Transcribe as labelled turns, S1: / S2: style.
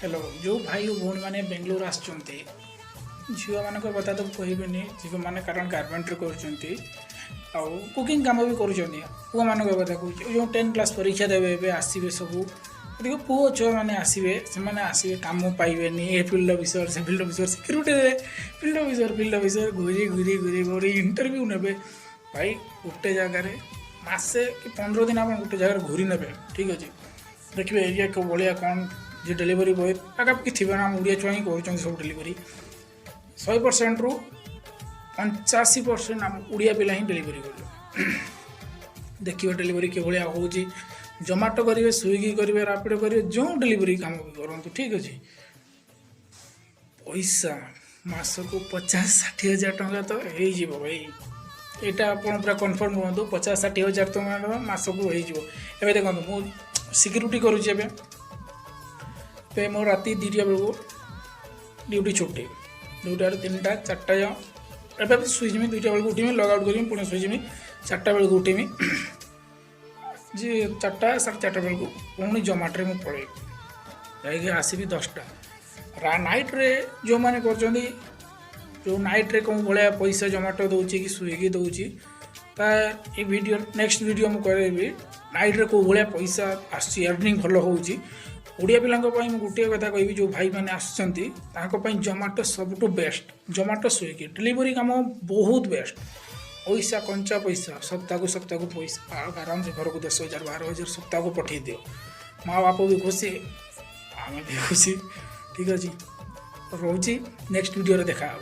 S1: Hello जो भाई और भौणी मैंने बेंगलोर आसुँच झील मान कथा तो कहबेनि झील मैंने कारण गार्मेंट्रे कर कुकिंग कम भी कर पुआ मान कथा कहूँ जो 10 क्लास परीक्षा देवे आसवे सब देखो पुओ छुआ मैंने आसवे से आसवे कम पाइबे ए फिल्ड विषय से फिल्ड विषय सिक्यूरीटी फिल्ड विषय घूरी घूरी घूरी घूरी इंटरव्यू ने भाई गोटे जगार मसे कि 15 दिन आप गोटे जगह घूरी ने ठीक अच्छे देखिए एरिया को भाया कौन जे डेलीवरी बॉय पाखापाखि थे ना ओडिया छुआ ही कर सब डेलीवरी 100% रु 85% आम ओडिया पिला ही डेलीवरी कर देखिए डेलीवरी के भाया हो जोमाटो करेंगे स्विगी करेंगे रापिडो करेंगे जो डेलीवरी काम भी करूँ ठीक अच्छे पैसा मासक 50-60 हजार टका तो हो भाई यहाँ आप पूरा कन्फर्म रुहतु 50-60 हजार टका मासक हो देखो मुझे सिक्यूरीटी करुँचे मोर राति 2टा बेलू ड्यूटी छुट्टी 2टा 3टा 4टा एवं शुईजमी 2टा बेलू उठीमी लग आउट करी पुणी शुईजमी 4टा बेलू उठीमी जे 4टा 4:30 बेलू पुणी जोमाटो मुझे पलैबी जा आसबि 10टा नाइट्रे जो मैंने कर जो नाइट्रे कौन भाया पैसा जोमाटो दौर कि स्विगी दौर वीडियो नेक्स्ट वीडियो मुझे नाइट्रे कौ भाया पैसा आर्निंग भल हो ओडिया पिला गोटे कथा कह जो भाई मैंने आसुँच जोमाटो सबुठ बेस्ट जोमाटो स्विगी डिलीवरी काम बहुत बेस्ट पैसा कंचा पैसा सप्ताह को पैसा आराम से घर को 10,000-12,000 सप्ताह को पठे दियो माँ बाप भी खुशी आम भी खुशी ठीक अच्छे रोचे नेक्स्ट वीडियो देखा।